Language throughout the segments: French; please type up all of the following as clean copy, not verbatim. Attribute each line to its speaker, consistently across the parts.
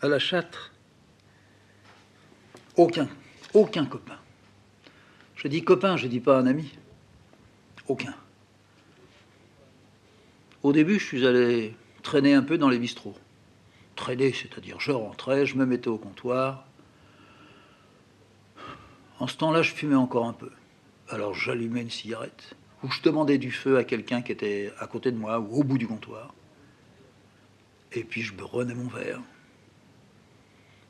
Speaker 1: À la Châtre, aucun copain. Je dis copain, je dis pas un ami. Aucun. Au début, je suis allé traîner un peu dans les bistrots. Traîner, c'est-à-dire je rentrais, je me mettais au comptoir. En ce temps-là, je fumais encore un peu. Alors j'allumais une cigarette, ou je demandais du feu à quelqu'un qui était à côté de moi, ou au bout du comptoir. Et puis je me renais mon verre.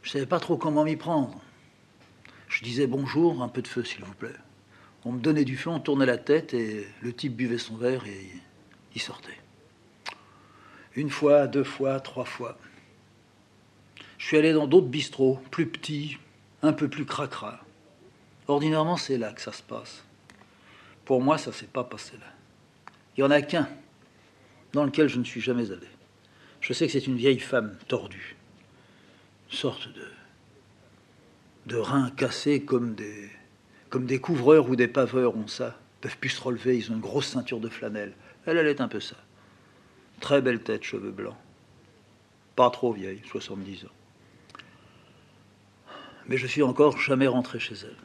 Speaker 1: Je ne savais pas trop comment m'y prendre. Je disais bonjour, un peu de feu s'il vous plaît. On me donnait du feu, on tournait la tête et le type buvait son verre et il sortait. Une fois, deux fois, trois fois. Je suis allé dans d'autres bistrots, plus petits, un peu plus cracra. Ordinairement, c'est là que ça se passe. Pour moi, ça ne s'est pas passé là. Il n'y en a qu'un dans lequel je ne suis jamais allé. Je sais que c'est une vieille femme tordue, une sorte de reins cassés comme des couvreurs ou des paveurs ont ça. Ils peuvent plus se relever, ils ont une grosse ceinture de flanelle. Elle est un peu ça. Très belle tête, cheveux blancs. Pas trop vieille, 70 ans. Mais je suis encore jamais rentré chez elle.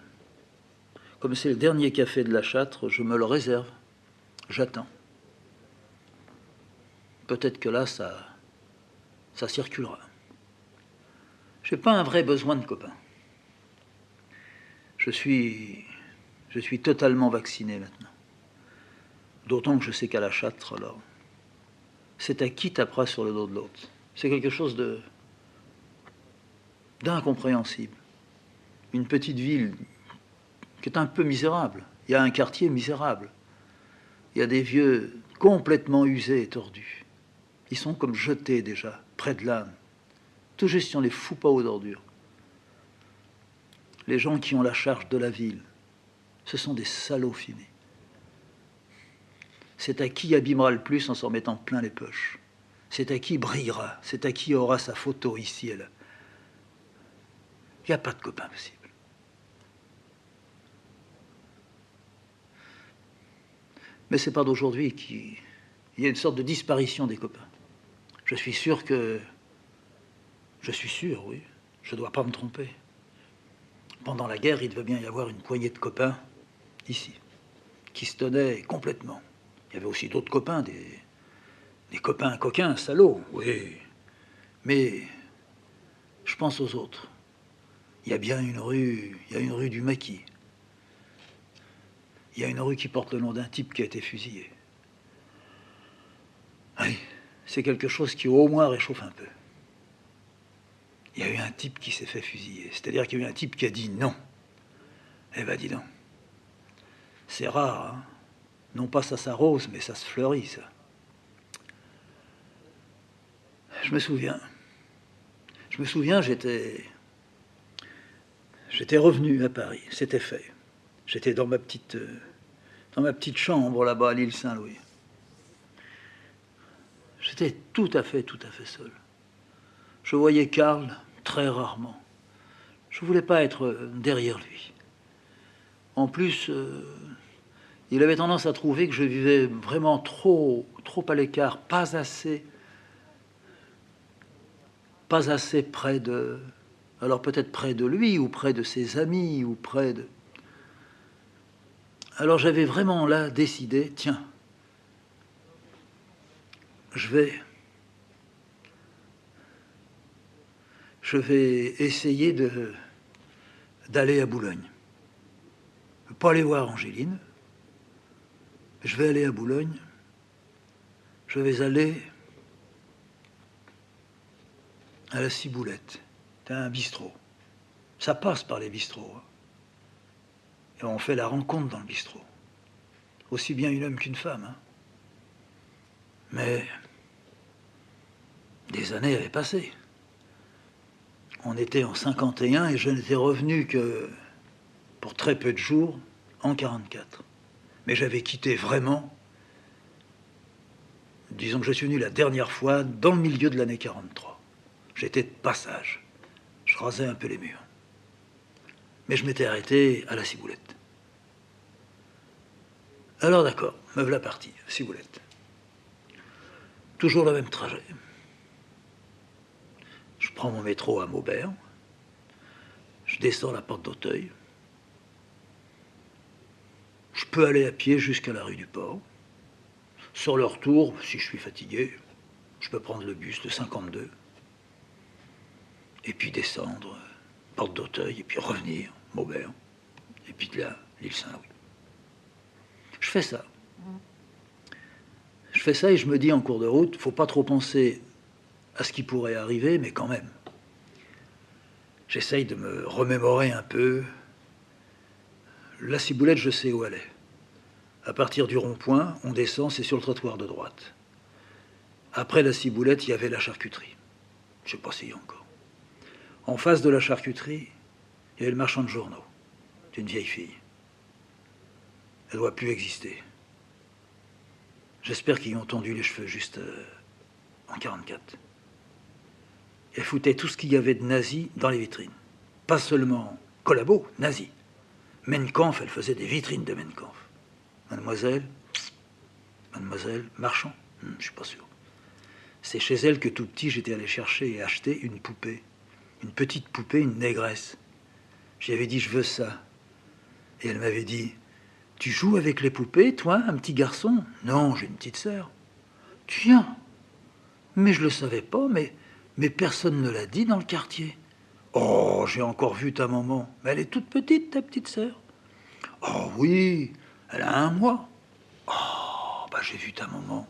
Speaker 1: Comme c'est le dernier café de la Châtre, je me le réserve. J'attends. Peut-être que là, ça circulera. Je n'ai pas un vrai besoin de copains. Je suis totalement vacciné maintenant. D'autant que je sais qu'à la Châtre, alors, c'est à qui tapera sur le dos de l'autre. C'est quelque chose d'incompréhensible. Une petite ville qui est un peu misérable. Il y a un quartier misérable. Il y a des vieux complètement usés et tordus. Ils sont comme jetés déjà, près de l'âne. Tout juste si on les fout pas aux ordures. Les gens qui ont la charge de la ville, ce sont des salauds finis. C'est à qui abîmera le plus en s'en mettant plein les poches. C'est à qui brillera. C'est à qui aura sa photo ici et là. Il n'y a pas de copain possible. Mais c'est pas d'aujourd'hui qu'il y a une sorte de disparition des copains. Je suis sûr, oui, je ne dois pas me tromper. Pendant la guerre, il devait bien y avoir une poignée de copains, ici, qui se tenaient complètement. Il y avait aussi d'autres copains, des copains coquins, salauds, oui. Mais je pense aux autres. Il y a bien une rue du Maquis. Il y a une rue qui porte le nom d'un type qui a été fusillé. Oui, c'est quelque chose qui au moins réchauffe un peu. Il y a eu un type qui s'est fait fusiller. C'est-à-dire qu'il y a eu un type qui a dit non. Eh ben dis donc. C'est rare, hein. Non pas ça s'arrose, mais ça se fleurit, ça. Je me souviens, j'étais revenu à Paris, c'était fait. J'étais dans ma petite chambre là-bas à l'île Saint-Louis. J'étais tout à fait seul. Je voyais Karl très rarement. Je ne voulais pas être derrière lui. En plus, il avait tendance à trouver que je vivais vraiment trop à l'écart, pas assez près de... Alors peut-être près de lui, ou près de ses amis, ou près de... Alors j'avais vraiment là décidé, tiens, je vais essayer d'aller à Boulogne. Je ne vais pas aller voir Angéline. Je vais aller à Boulogne. Je vais aller à la Ciboulette. C'est un bistrot. Ça passe par les bistrots. Hein. Et on fait la rencontre dans le bistrot. Aussi bien une homme qu'une femme. Hein. Mais des années avaient passé. On était en 51 et je n'étais revenu que pour très peu de jours en 44. Mais j'avais quitté vraiment, disons que je suis venu la dernière fois dans le milieu de l'année 43. J'étais de passage. Je rasais un peu les murs. Mais je m'étais arrêté à la Ciboulette. Alors d'accord, me voilà parti, Ciboulette. Toujours le même trajet. Je prends mon métro à Maubert, je descends la porte d'Auteuil, je peux aller à pied jusqu'à la rue du Port. Sur le retour, si je suis fatigué, je peux prendre le bus, le 52, et puis descendre, porte d'Auteuil, et puis revenir, Maubert, et puis de là, l'île Saint-Louis. Je fais ça. Je fais ça et je me dis en cours de route, faut pas trop penser à ce qui pourrait arriver, mais quand même. J'essaye de me remémorer un peu. La ciboulette, je sais où elle est. À partir du rond-point, on descend, c'est sur le trottoir de droite. Après la ciboulette, il y avait la charcuterie. Je sais pas s'il y a encore. En face de la charcuterie, il y avait le marchand de journaux. C'est une vieille fille. Elle doit plus exister. J'espère qu'ils ont tendu les cheveux juste en 44. Elle foutait tout ce qu'il y avait de nazi dans les vitrines. Pas seulement collabos, nazi. Mein Kampf, elle faisait des vitrines de Mein Kampf. Mademoiselle Marchand, je suis pas sûr. C'est chez elle que tout petit, j'étais allé chercher et acheter une poupée. Une petite poupée, une négresse. J'y avais dit, je veux ça. Et elle m'avait dit, tu joues avec les poupées, toi, un petit garçon? Non, j'ai une petite sœur. Tiens, mais je le savais pas, mais personne ne l'a dit dans le quartier. Oh, j'ai encore vu ta maman. Mais elle est toute petite, ta petite sœur. Oh oui, elle a 1 mois. Oh, bah j'ai vu ta maman.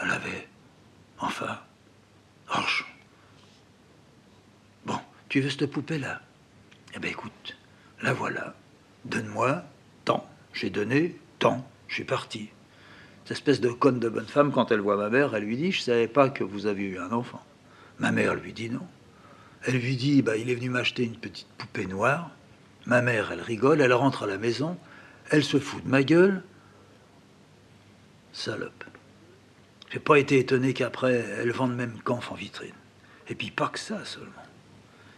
Speaker 1: Elle avait... Enfin... Orge. Bon, tu veux cette poupée-là? Eh ben écoute, la voilà. Donne-moi tant. J'ai donné tant. Je suis parti. Cette espèce de conne de bonne femme, quand elle voit ma mère, elle lui dit, je savais pas que vous aviez eu un enfant. Ma mère lui dit non. Elle lui dit, bah, il est venu m'acheter une petite poupée noire. Ma mère, elle rigole, elle rentre à la maison, elle se fout de ma gueule. Salope. J'ai pas été étonné qu'après, elle vende même Kampf en vitrine. Et puis pas que ça seulement.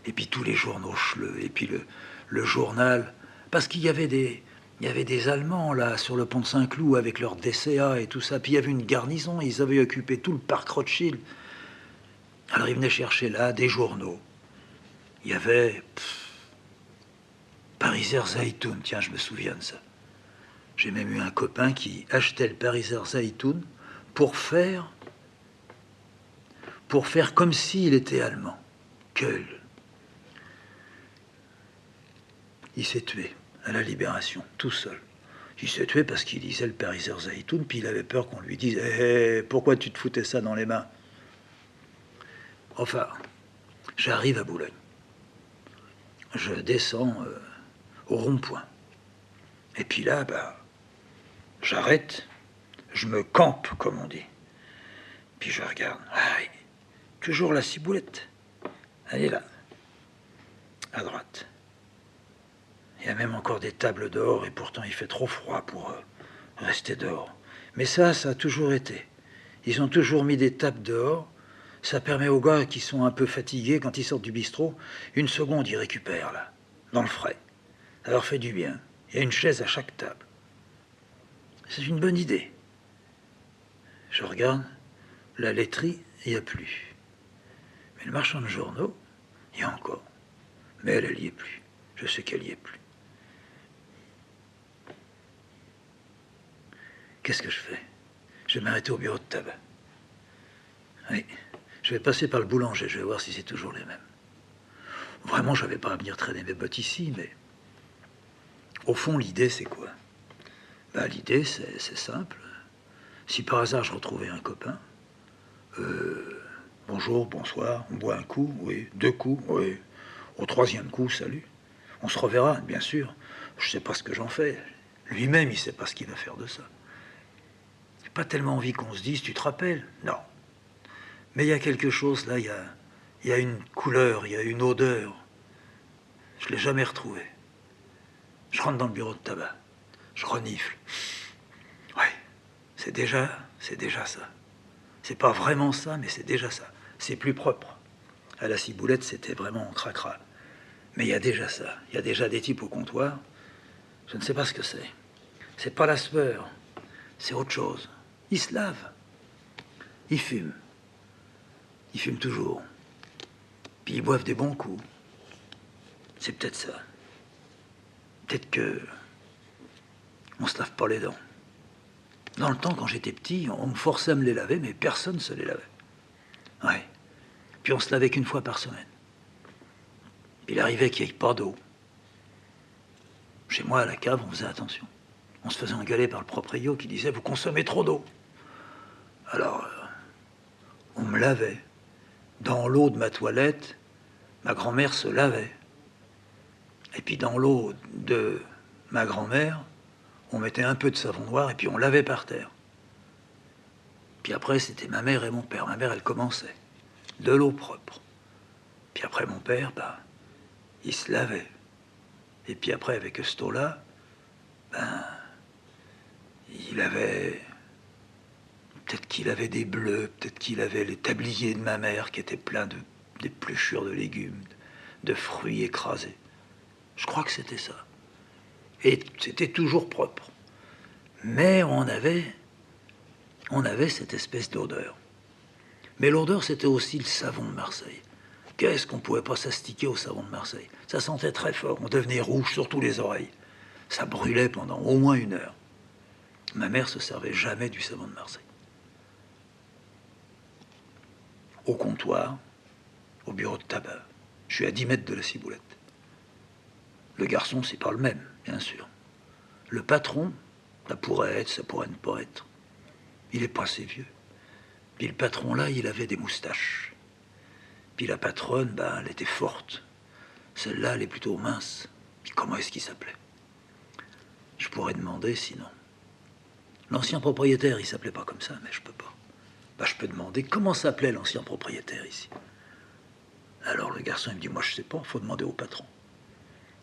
Speaker 1: Et puis tous les journaux cheleux, et puis le journal. Parce qu'il y avait des Allemands là sur le pont de Saint-Cloud avec leur DCA et tout ça. Puis il y avait une garnison, ils avaient occupé tout le parc Rothschild. Alors ils venaient chercher là des journaux. Il y avait Pariser Zeitung, tiens, je me souviens de ça. J'ai même eu un copain qui achetait le Pariser Zeitung pour faire comme s'il était allemand. Keul. Il s'est tué à la Libération, tout seul. Il s'est tué parce qu'il lisait le Pariser Zeitung, puis il avait peur qu'on lui dise pourquoi tu te foutais ça dans les mains? Enfin, j'arrive à Boulogne. Je descends au rond-point. Et puis là, bah, j'arrête, je me campe, comme on dit. Puis je regarde. Ah, toujours la ciboulette. Elle est là, à droite. Il y a même encore des tables dehors, et pourtant il fait trop froid pour rester dehors. Mais ça a toujours été. Ils ont toujours mis des tables dehors. Ça permet aux gars qui sont un peu fatigués, quand ils sortent du bistrot, 1 seconde, ils récupèrent, là, dans le frais. Ça leur fait du bien. Il y a une chaise à chaque table. C'est une bonne idée. Je regarde, la laiterie, il n'y a plus. Mais le marchand de journaux, il y a encore. Mais elle n'y est plus. Je sais qu'elle n'y est plus. Qu'est-ce que je fais? Je vais m'arrêter au bureau de tabac. Oui, je vais passer par le boulanger, je vais voir si c'est toujours les mêmes. Vraiment, je n'avais pas à venir traîner mes bottes ici, mais... Au fond, l'idée, c'est quoi? Ben, l'idée, c'est simple. Si par hasard je retrouvais un copain, bonjour, bonsoir, on boit un coup, oui, 2 coups, oui, au 3e coup, salut. On se reverra, bien sûr. Je sais pas ce que j'en fais. Lui-même, il sait pas ce qu'il va faire de ça. J'ai pas tellement envie qu'on se dise, tu te rappelles? Non. Mais il y a quelque chose, là, il y a une couleur, il y a une odeur. Je l'ai jamais retrouvé. Je rentre dans le bureau de tabac. Je renifle. Ouais, c'est déjà ça. C'est pas vraiment ça, mais c'est déjà ça. C'est plus propre. À la ciboulette, c'était vraiment cracra. Mais il y a déjà ça. Il y a déjà des types au comptoir. Je ne sais pas ce que c'est. C'est pas la sueur. C'est autre chose. Ils se lavent. Ils fument. Ils fument toujours. Puis ils boivent des bons coups. C'est peut-être ça. Peut-être que on se lave pas les dents. Dans le temps, quand j'étais petit, on me forçait à me les laver, mais personne ne se les lavait. Ouais. Puis on se lavait qu'une fois par semaine. Il arrivait qu'il n'y ait pas d'eau. Chez moi, à la cave, on faisait attention. On se faisait engueuler par le proprio qui disait « Vous consommez trop d'eau ». Alors, on me lavait. Dans l'eau de ma toilette, ma grand-mère se lavait. Et puis dans l'eau de ma grand-mère, on mettait un peu de savon noir et puis on lavait par terre. Puis après, c'était ma mère et mon père. Ma mère, elle commençait. De l'eau propre. Puis après, mon père, il se lavait. Et puis après, avec ce eau-là, il avait... Peut-être qu'il avait des bleus, peut-être qu'il avait les tabliers de ma mère qui étaient pleins d'épluchures de légumes, de fruits écrasés. Je crois que c'était ça. Et c'était toujours propre. Mais on avait cette espèce d'odeur. Mais l'odeur, c'était aussi le savon de Marseille. Qu'est-ce qu'on pouvait pas s'astiquer au savon de Marseille? Ça sentait très fort, on devenait rouge sur tous les oreilles. Ça brûlait pendant au moins 1 heure. Ma mère se servait jamais du savon de Marseille. Au comptoir, au bureau de tabac, je suis à 10 mètres de la ciboulette. Le garçon, c'est pas le même, bien sûr. Le patron, ça pourrait être, ça pourrait ne pas être. Il est pas assez vieux. Puis le patron, là, il avait des moustaches. Puis la patronne, elle était forte. Celle-là, elle est plutôt mince. Puis comment est-ce qu'il s'appelait? Je pourrais demander, sinon. L'ancien propriétaire, il s'appelait pas comme ça, mais je peux pas. Je peux demander comment s'appelait l'ancien propriétaire ici. Alors le garçon, il me dit, moi je sais pas, faut demander au patron.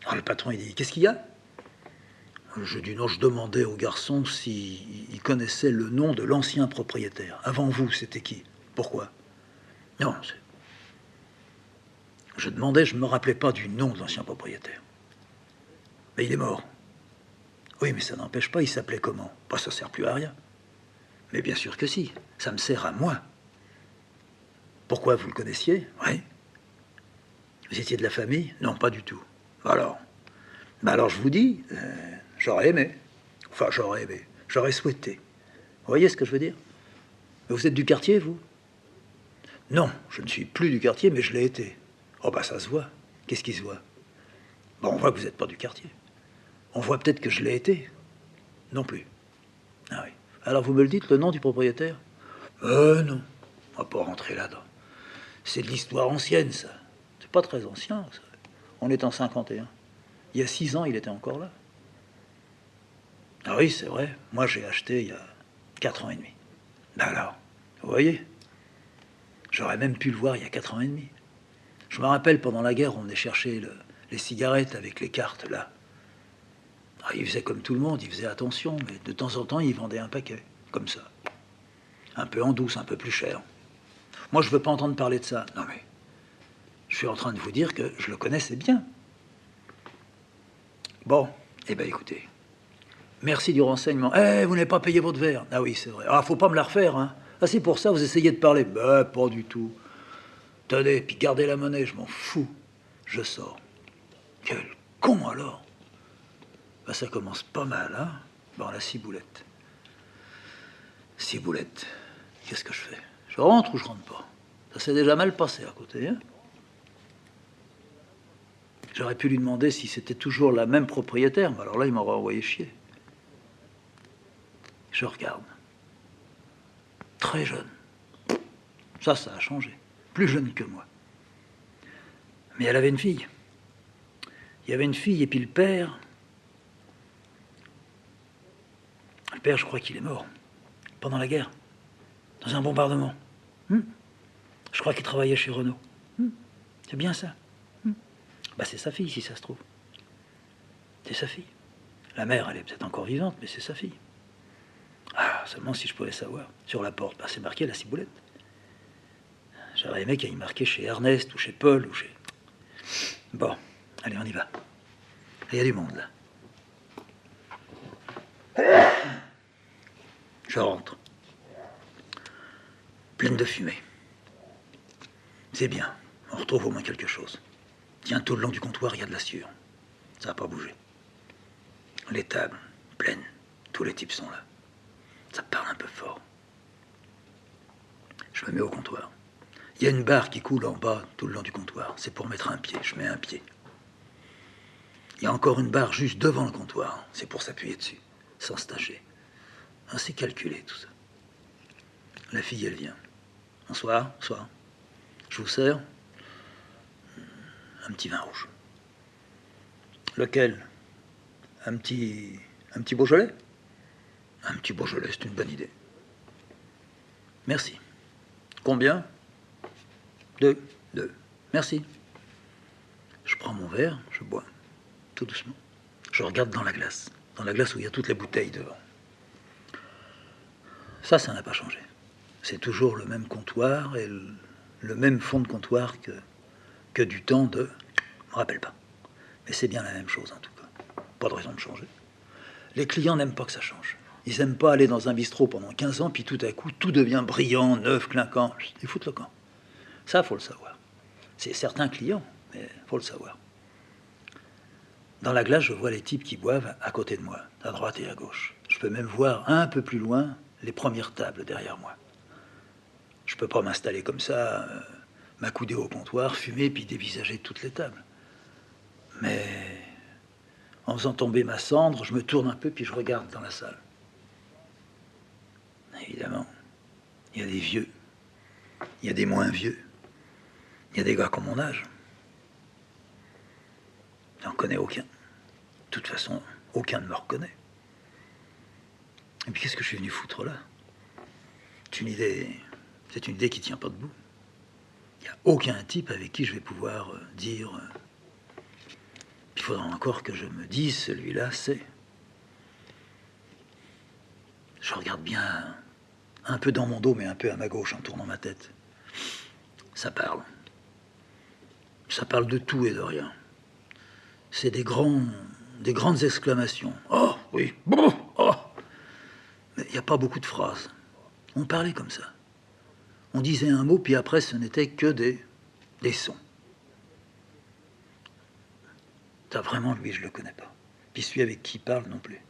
Speaker 1: Alors le patron, il dit, qu'est-ce qu'il y a? Je dis non, je demandais au garçon s'il connaissait le nom de l'ancien propriétaire. Avant vous, c'était qui? Pourquoi? Non, je demandais, je ne me rappelais pas du nom de l'ancien propriétaire. Mais il est mort. Oui, mais ça n'empêche pas, il s'appelait comment? Ça sert plus à rien. Mais bien sûr que si, ça me sert à moi. Pourquoi, vous le connaissiez? Oui. Vous étiez de la famille? Non, pas du tout. Alors je vous dis, j'aurais aimé. Enfin, j'aurais aimé. J'aurais souhaité. Vous voyez ce que je veux dire? Vous êtes du quartier, vous? Non, je ne suis plus du quartier, mais je l'ai été. Ça se voit. Qu'est-ce qui se voit? On voit que vous n'êtes pas du quartier. On voit peut-être que je l'ai été. Non plus. Ah oui. Alors vous me le dites, le nom du propriétaire? Non. On va pas rentrer là-dedans. C'est de l'histoire ancienne, ça. C'est pas très ancien, ça. On est en 51. Il y a 6 ans, il était encore là. Ah oui, c'est vrai. Moi, j'ai acheté il y a 4 ans et demi. Alors, vous voyez? J'aurais même pu le voir il y a 4 ans et demi. Je me rappelle, pendant la guerre, on venait chercher les cigarettes avec les cartes, là. Il faisait comme tout le monde, il faisait attention, mais de temps en temps, il vendait un paquet, comme ça. Un peu en douce, un peu plus cher. Moi, je veux pas entendre parler de ça. Non, mais je suis en train de vous dire que je le connaissais bien. Bon, écoutez, merci du renseignement. Vous n'avez pas payé votre verre. Ah oui, c'est vrai. Faut pas me la refaire, hein. C'est pour ça, vous essayez de parler. Pas du tout. Tenez, puis gardez la monnaie, je m'en fous. Je sors. Quel con, alors. Ça commence pas mal, hein. La ciboulette. Ciboulette. Qu'est-ce que je fais? Je rentre ou je rentre pas? Ça s'est déjà mal passé à côté, hein. J'aurais pu lui demander si c'était toujours la même propriétaire, mais alors là, il m'aurait envoyé chier. Je regarde. Très jeune. Ça a changé. Plus jeune que moi. Mais elle avait une fille. Il y avait une fille, et puis le père... Le père, je crois qu'il est mort. Pendant la guerre. Dans un bombardement. Je crois qu'il travaillait chez Renault. C'est bien ça. C'est sa fille, si ça se trouve. C'est sa fille. La mère, elle est peut-être encore vivante, mais c'est sa fille. Seulement si je pouvais savoir. Sur la porte, c'est marqué la ciboulette. J'aurais aimé qu'il y ait marqué chez Ernest, ou chez Paul, ou chez... Bon, allez, on y va. Il y a du monde, là. Je rentre. Pleine de fumée. C'est bien. On retrouve au moins quelque chose. Tiens, tout le long du comptoir, il y a de la sueur. Ça n'a pas bougé. Les tables, pleines. Tous les types sont là. Ça parle un peu fort. Je me mets au comptoir. Il y a une barre qui coule en bas tout le long du comptoir. C'est pour mettre un pied. Je mets un pied. Il y a encore une barre juste devant le comptoir. C'est pour s'appuyer dessus, sans se tâcher. Ah, c'est calculé tout ça. La fille, elle vient. Bonsoir, bonsoir. Je vous sers un petit vin rouge. Lequel? Un petit Beaujolais? Un petit Beaujolais, c'est une bonne idée. Merci. Combien? Deux. Merci. Je prends mon verre, je bois, tout doucement. Je regarde dans la glace où il y a toutes les bouteilles devant. Ça n'a pas changé. C'est toujours le même comptoir et le même fond de comptoir que du temps de... Je me rappelle pas. Mais c'est bien la même chose en tout cas. Pas de raison de changer. Les clients n'aiment pas que ça change. Ils n'aiment pas aller dans un bistrot pendant 15 ans, puis tout à coup, tout devient brillant, neuf, clinquant. Ils foutent le camp. Ça, faut le savoir. C'est certains clients, mais faut le savoir. Dans la glace, je vois les types qui boivent à côté de moi, à droite et à gauche. Je peux même voir un peu plus loin les premières tables derrière moi. Je peux pas m'installer comme ça, m'accouder au comptoir, fumer, puis dévisager toutes les tables. Mais en faisant tomber ma cendre, je me tourne un peu, puis je regarde dans la salle. Évidemment, il y a des vieux, il y a des moins vieux, il y a des gars comme mon âge. J'en connais aucun. De toute façon, aucun ne me reconnaît. Et puis qu'est-ce que je suis venu foutre là? C'est une idée qui tient pas debout. Il n'y a aucun type avec qui je vais pouvoir dire... il faudra encore que je me dise, celui-là, c'est... Je regarde bien, un peu dans mon dos, mais un peu à ma gauche, en tournant ma tête. Ça parle. Ça parle de tout et de rien. C'est des grandes exclamations. Oh, oui, bon, oh. Mais il n'y a pas beaucoup de phrases. On parlait comme ça. On disait un mot, puis après, ce n'était que des sons. T'as vraiment, lui, je le connais pas. Puis celui avec qui il parle non plus.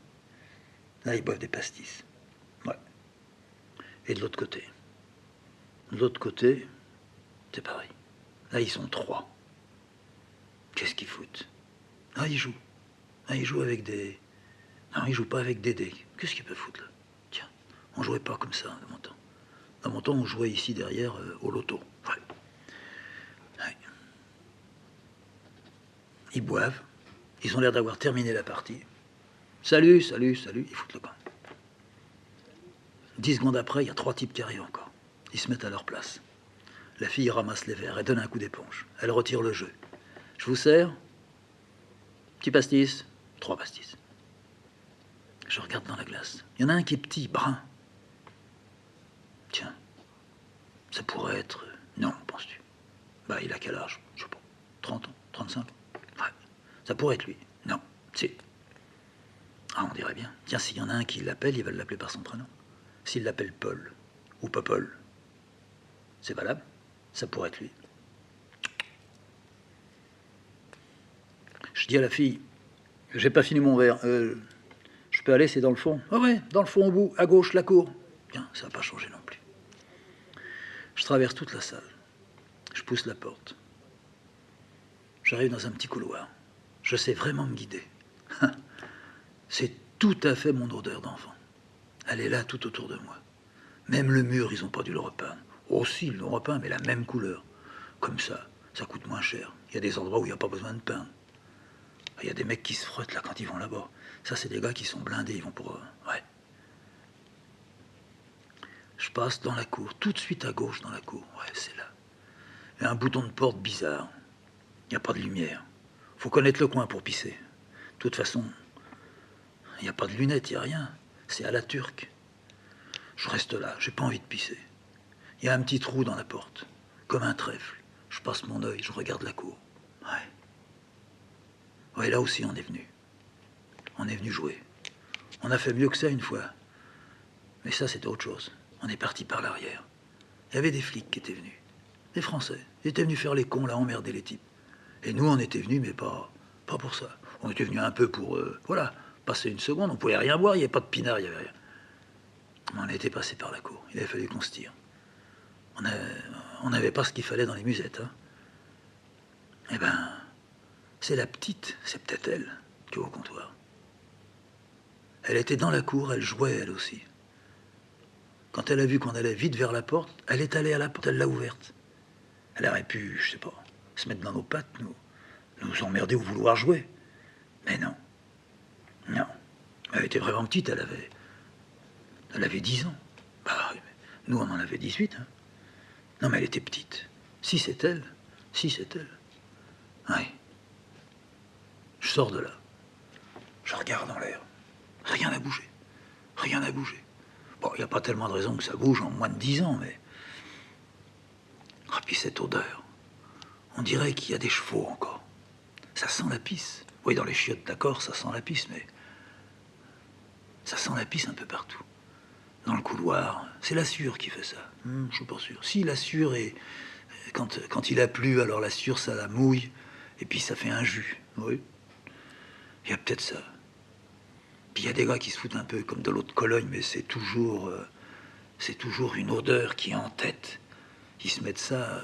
Speaker 1: Là, ils boivent des pastis. Ouais. Et de l'autre côté, c'est pareil. Là, ils sont trois. Qu'est-ce qu'ils foutent? Ah, ils jouent. Ah, ils jouent avec des... Non, ils jouent pas avec des dés. Qu'est-ce qu'ils peuvent foutre, là? Tiens, on jouait pas comme ça, dans mon temps. Dans mon temps, on jouait ici, derrière, au loto. Ouais. Ouais. Ils boivent. Ils ont l'air d'avoir terminé la partie. Salut, ils foutent le camp. 10 secondes après, il y a 3 types qui arrivent encore. Ils se mettent à leur place. La fille ramasse les verres, elle donne un coup d'éponge. Elle retire le jeu. Je vous sers? Petit pastis? 3 pastis. Je regarde dans la glace. Il y en a un qui est petit, brun. Tiens, ça pourrait être... Non, penses-tu? Bah, il a quel âge? Je sais pas. 30 ans? 35? Ouais. Ça pourrait être lui. Non, c'est... Ah, on dirait bien. Tiens, s'il y en a un qui l'appelle, il va l'appeler par son prénom. S'il l'appelle Paul, ou Popol, c'est valable? Ça pourrait être lui. Je dis à la fille, j'ai pas fini mon verre. Je peux aller, c'est dans le fond. Ah ouais, dans le fond au bout, à gauche, la cour. Bien, ça n'a pas changé non plus. Je traverse toute la salle. Je pousse la porte. J'arrive dans un petit couloir. Je sais vraiment me guider. C'est tout à fait mon odeur d'enfant. Elle est là tout autour de moi. Même le mur, ils n'ont pas dû le repeindre. Oh si, ils l'ont repeint, mais la même couleur. Comme ça coûte moins cher. Il y a des endroits où il n'y a pas besoin de peindre. Il y a des mecs qui se frottent là quand ils vont là-bas. Ça, c'est des gars qui sont blindés, ils vont pour... Ouais. Je passe dans la cour, tout de suite à gauche dans la cour. Ouais, c'est là. Il y a un bouton de porte bizarre. Il n'y a pas de lumière. Faut connaître le coin pour pisser. De toute façon, il n'y a pas de lunettes, il n'y a rien. C'est à la turque. Je reste là, j'ai pas envie de pisser. Il y a un petit trou dans la porte, comme un trèfle. Je passe mon œil, je regarde la cour. Ouais. Ouais, là aussi on est venu. On est venu jouer. On a fait mieux que ça une fois. Mais ça, c'était autre chose. On est parti par l'arrière. Il y avait des flics qui étaient venus. Les Français. Ils étaient venus faire les cons, là, emmerder les types. Et nous, on était venus, mais pas pour ça. On était venus un peu pour, voilà, passer une seconde. On pouvait rien boire, il n'y avait pas de pinard, il n'y avait rien. Mais on était passé par la cour. Il avait fallu qu'on se tire. On n'avait pas ce qu'il fallait dans les musettes. Hein. Eh ben, c'est la petite, c'est peut-être elle, qui est au comptoir. Elle était dans la cour, elle jouait elle aussi. Quand elle a vu qu'on allait vite vers la porte, elle est allée à la porte, elle l'a ouverte. Elle aurait pu, je sais pas, se mettre dans nos pattes, nous emmerder ou vouloir jouer. Mais non. Non. Elle était vraiment petite, elle avait 10 ans. Bah, nous, on en avait 18. Hein. Non, mais elle était petite. Si c'est elle. Oui. Je sors de là. Je regarde en l'air. Rien n'a bougé. Rien n'a bougé. Bon, il n'y a pas tellement de raison que ça bouge en moins de 10 ans, mais... Ah, puis cette odeur. On dirait qu'il y a des chevaux encore. Ça sent la pisse. Oui, dans les chiottes, d'accord, ça sent la pisse, mais... Ça sent la pisse un peu partout. Dans le couloir, c'est la Sûre qui fait ça. Je suis pas sûr. Si, la Sûre, et quand il a plu, alors la Sûre, ça la mouille, et puis ça fait un jus. Oui. Il y a peut-être ça. Puis il y a des gars qui se foutent un peu comme de l'eau de Cologne, mais c'est toujours une odeur qui est en tête. Ils se mettent ça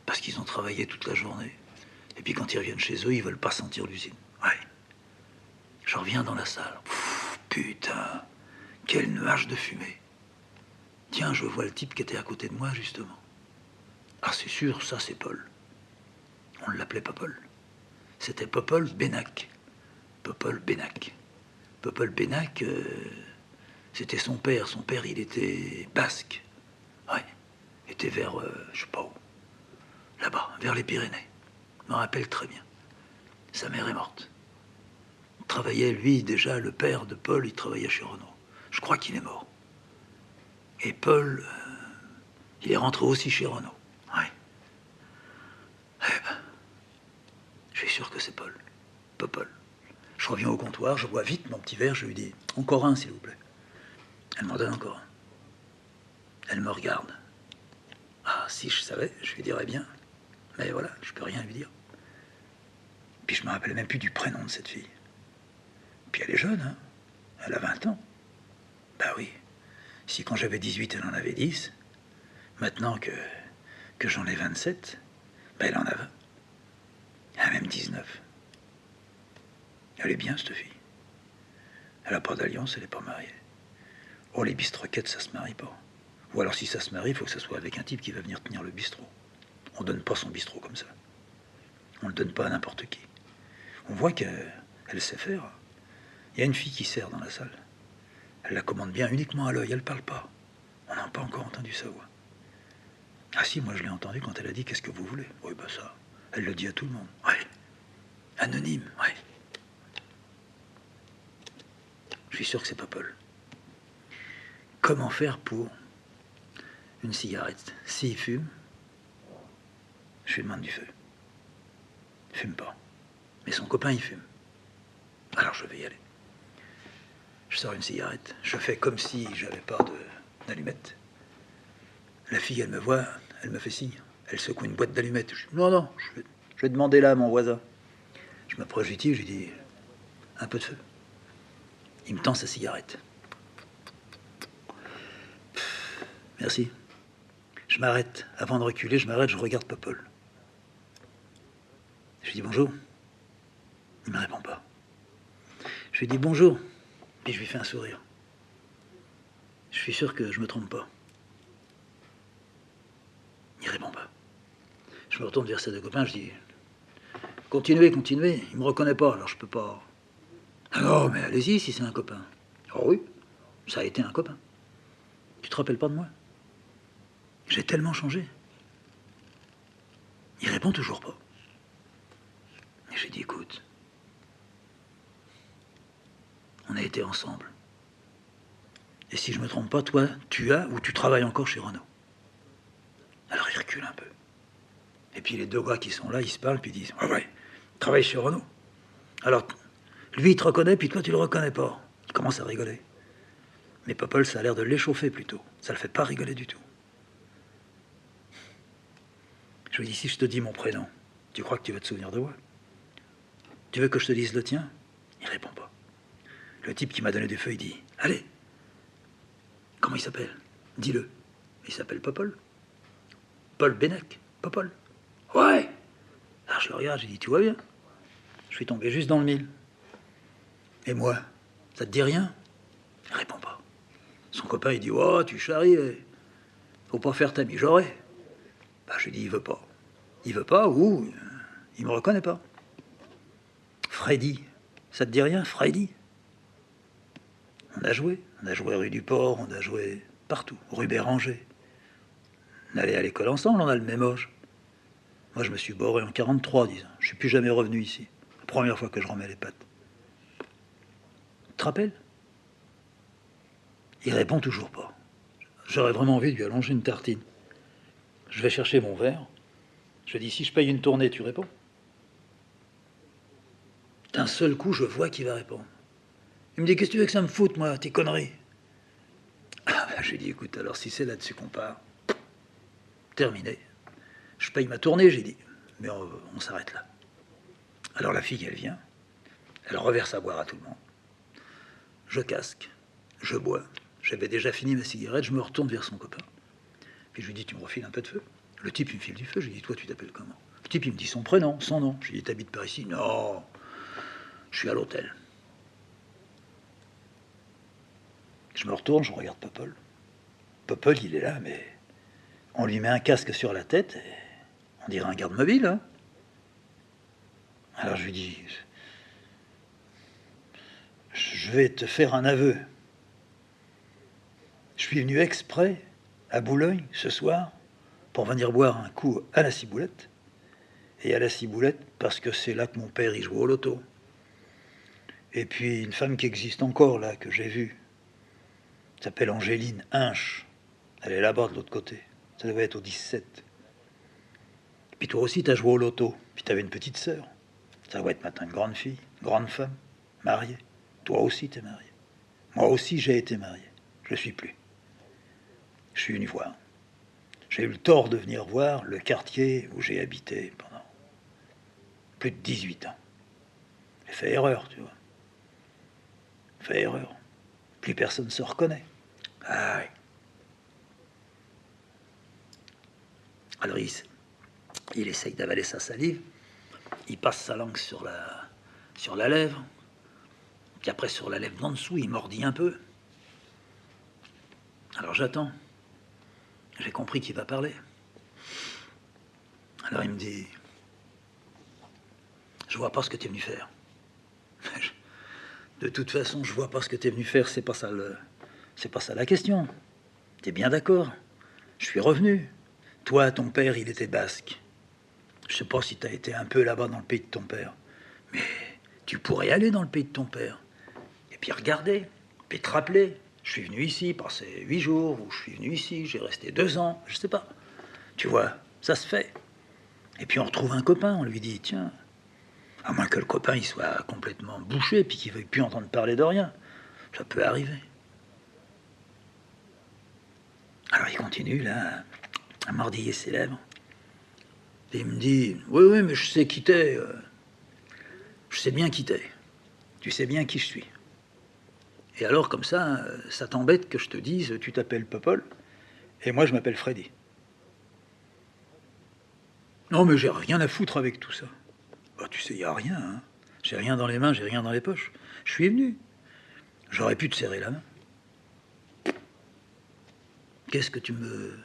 Speaker 1: parce qu'ils ont travaillé toute la journée. Et puis quand ils reviennent chez eux, ils veulent pas sentir l'usine. Ouais. Je reviens dans la salle. Pff, putain, quel nuage de fumée. Tiens, je vois le type qui était à côté de moi, justement. Ah, c'est sûr, ça, c'est Paul. On l'appelait Popol. C'était Popol Benac. Popol Benac. Popol Benac, c'était son père. Son père, il était basque. Ouais. Il était vers, je sais pas où. Là-bas, vers les Pyrénées. Je me rappelle très bien. Sa mère est morte. Il travaillait, lui, déjà, le père de Paul, il travaillait chez Renault. Je crois qu'il est mort. Et Paul, il est rentré aussi chez Renault. Ouais. Eh ben, je suis sûr que c'est Paul. Popol. Je reviens au comptoir, je bois vite mon petit verre, je lui dis « Encore un, s'il vous plaît ». Elle m'en donne encore un. Elle me regarde. Ah, si je savais, je lui dirais bien. Mais voilà, je peux rien lui dire. Puis je me rappelle même plus du prénom de cette fille. Puis elle est jeune, hein. Elle a 20 ans. Bah oui. Si quand j'avais 18, elle en avait 10, maintenant que j'en ai 27, bah elle en a 20. Elle a même 19. Elle est bien, cette fille. Elle n'a pas d'alliance, elle n'est pas mariée. Oh, les bistroquettes, ça se marie pas. Ou alors si ça se marie, il faut que ça soit avec un type qui va venir tenir le bistrot. On donne pas son bistrot comme ça. On le donne pas à n'importe qui. On voit qu'elle sait faire. Il y a une fille qui sert dans la salle. Elle la commande bien uniquement à l'œil, elle parle pas. On n'a pas encore entendu sa voix. Ah si, moi je l'ai entendu quand elle a dit « Qu'est-ce que vous voulez ?» Oui, bah ça, elle le dit à tout le monde. Ouais. Anonyme, ouais. Je suis sûr que c'est pas Paul. Comment faire pour une cigarette? S'il fume, je lui demande du feu. Il fume pas. Mais son copain, il fume. Alors je vais y aller. Je sors une cigarette. Je fais comme si j'avais pas d'allumettes. La fille, elle me voit, elle me fait signe. Elle secoue une boîte d'allumettes. Je dis, non, je vais demander là à mon voisin. Je m'approche du type, je lui dis, un peu de feu. Il me tend sa cigarette. Merci. Je m'arrête. Avant de reculer, je m'arrête, je regarde Popol. Je lui dis bonjour. Il ne me répond pas. Je lui dis bonjour. Et je lui fais un sourire. Je suis sûr que je ne me trompe pas. Il ne répond pas. Je me retourne vers ses deux copains, je dis continuez. Il ne me reconnaît pas, alors je peux pas. Ah non, mais allez-y si c'est un copain. Oh oui, ça a été un copain. Tu te rappelles pas de moi? J'ai tellement changé. Il répond toujours pas. Et j'ai dit écoute, on a été ensemble. Et si je me trompe pas, toi, tu as ou tu travailles encore chez Renault. Alors il recule un peu. Et puis les deux gars qui sont là, ils se parlent, puis ils disent ouais, travaille chez Renault. Alors, lui, il te reconnaît, puis toi, tu le reconnais pas. Il commence à rigoler. Mais Popol, ça a l'air de l'échauffer plutôt. Ça le fait pas rigoler du tout. Je lui dis, si je te dis mon prénom, tu crois que tu vas te souvenir de moi? Tu veux que je te dise le tien? Il répond pas. Le type qui m'a donné des feuilles dit, allez, comment il s'appelle? Dis-le. Il s'appelle Popol. Paul Bennec. Popol. Ouais. Alors je le regarde, j'ai dit, tu vois bien. Je suis tombé juste dans le mille. Et moi, ça te dit rien? Il répond pas. Son copain, il dit, oh, tu charries, faut pas faire ta mijaurée. Bah, je lui dis, il veut pas. Il veut pas ou il me reconnaît pas. Freddy, ça te dit rien, Freddy? On a joué rue du Port, on a joué partout, rue Béranger. On allait à l'école ensemble, on a le même âge. Moi, je me suis borré en 43, disons. Je suis plus jamais revenu ici. La première fois que je remets les pattes. Tu te rappelles? Il répond toujours pas. J'aurais vraiment envie de lui allonger une tartine. Je vais chercher mon verre. Je dis, si je paye une tournée, tu réponds? D'un seul coup, je vois qu'il va répondre. Il me dit, qu'est-ce que tu veux que ça me foute, moi, tes conneries? Je lui dis, écoute, alors si c'est là-dessus qu'on part, terminé. Je paye ma tournée, j'ai dit, mais on s'arrête là. Alors la fille, elle vient, elle reverse à boire à tout le monde. Je casque, je bois. J'avais déjà fini ma cigarette, je me retourne vers son copain. Puis je lui dis, tu me refiles un peu de feu? Le type, il me file du feu. Je lui dis, toi, tu t'appelles comment? Le type, il me dit son prénom, son nom. Je lui dis, t'habites par ici? Non, je suis à l'hôtel. Je me retourne, je regarde Popol. Popol, il est là, mais on lui met un casque sur la tête, et on dirait un garde mobile. Hein. Alors je lui dis, je vais te faire un aveu. Je suis venu exprès à Boulogne ce soir pour venir boire un coup à la ciboulette. Et à la ciboulette, parce que c'est là que mon père y joue au loto. Et puis une femme qui existe encore là, que j'ai vue, s'appelle Angéline Hinche. Elle est là-bas de l'autre côté. Ça devait être au 17. Et puis toi aussi, t'as joué au loto. Puis t'avais une petite sœur. Ça doit être maintenant une grande fille, une grande femme, mariée. Toi aussi, t'es marié. Moi aussi, j'ai été marié. Je ne suis plus. Je suis venu voir. J'ai eu le tort de venir voir le quartier où j'ai habité pendant plus de 18 ans. J'ai fait erreur, tu vois. Fait erreur. Plus personne ne se reconnaît. Ah oui. Alors il essaye d'avaler sa salive. Il passe sa langue sur la lèvre. Puis après, sur la lèvre d'en dessous, il mordit un peu. Alors j'attends. J'ai compris qu'il va parler. Alors il me dit, je vois pas ce que tu es venu faire. De toute façon, je vois pas ce que tu es venu faire, c'est pas ça la question. Tu es bien d'accord? Je suis revenu. Toi, ton père, il était basque. Je sais pas si tu as été un peu là-bas dans le pays de ton père. Mais tu pourrais aller dans le pays de ton père. Et puis regarder, puis te rappeler. Je suis venu ici, passer 8 jours, ou je suis venu ici, j'ai resté 2 ans, je sais pas. Tu vois, ça se fait. Et puis on retrouve un copain, on lui dit, tiens, à moins que le copain il soit complètement bouché, puis qu'il ne veuille plus entendre parler de rien. Ça peut arriver. Alors il continue, là, à mordiller ses lèvres. Et il me dit, oui, mais je sais qui t'es. Je sais bien qui t'es. Tu sais bien qui je suis. Et alors, comme ça t'embête que je te dise, tu t'appelles Popol, et moi je m'appelle Freddy. Non, mais j'ai rien à foutre avec tout ça. Bah, tu sais, il n'y a rien. Hein. J'ai rien dans les mains, j'ai rien dans les poches. Je suis venu. J'aurais pu te serrer la main. Qu'est-ce que tu me...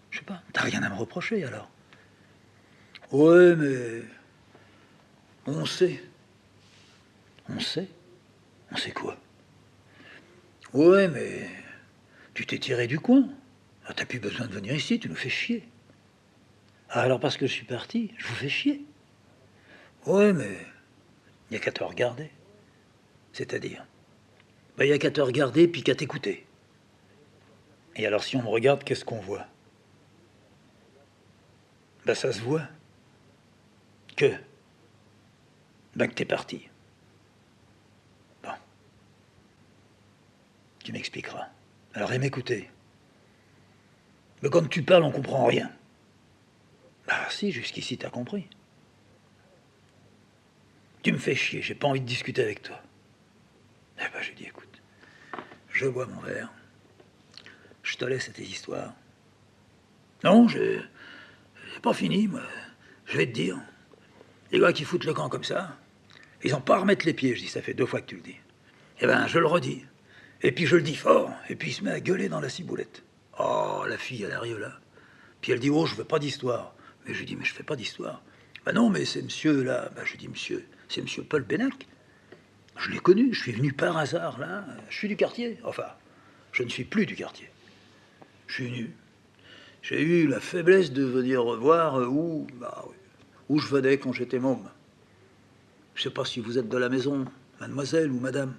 Speaker 1: Je sais pas, t'as rien à me reprocher alors? Ouais, mais... On sait. On sait? On sait quoi? Ouais, mais... Tu t'es tiré du coin. Ah, t'as plus besoin de venir ici, tu nous fais chier. Ah, alors parce que je suis parti, je vous fais chier. Ouais, mais... Il n'y a qu'à te regarder. C'est-à-dire? Ben, il n'y a qu'à te regarder puis qu'à t'écouter. Et alors si on me regarde, qu'est-ce qu'on voit? Ben ça se voit. Que? Ben que t'es parti. Bon. Tu m'expliqueras. Alors aime écouter. Mais quand tu parles, on comprend rien. Ah si, jusqu'ici t'as compris. Tu me fais chier, j'ai pas envie de discuter avec toi. Eh ben j'ai dit, écoute, je bois mon verre, je te laisse à tes histoires. Non, j'ai pas fini, moi. Je vais te dire. Les gars qui foutent le camp comme ça, ils ont pas à remettre les pieds, je dis, ça fait 2 fois que tu le dis. Eh ben, je le redis. Et puis je le dis fort, et puis il se met à gueuler dans la ciboulette. Oh, la fille, elle arrive là. Puis elle dit, oh, je veux pas d'histoire. Mais je dis, mais je fais pas d'histoire. Ben non, mais c'est monsieur là. Ben je dis, monsieur, c'est monsieur Paul Bénac. Je l'ai connu, je suis venu par hasard là. Je suis du quartier. Enfin, je ne suis plus du quartier. Je suis venu. J'ai eu la faiblesse de venir voir où je venais quand j'étais môme. Je sais pas si vous êtes de la maison, mademoiselle ou madame.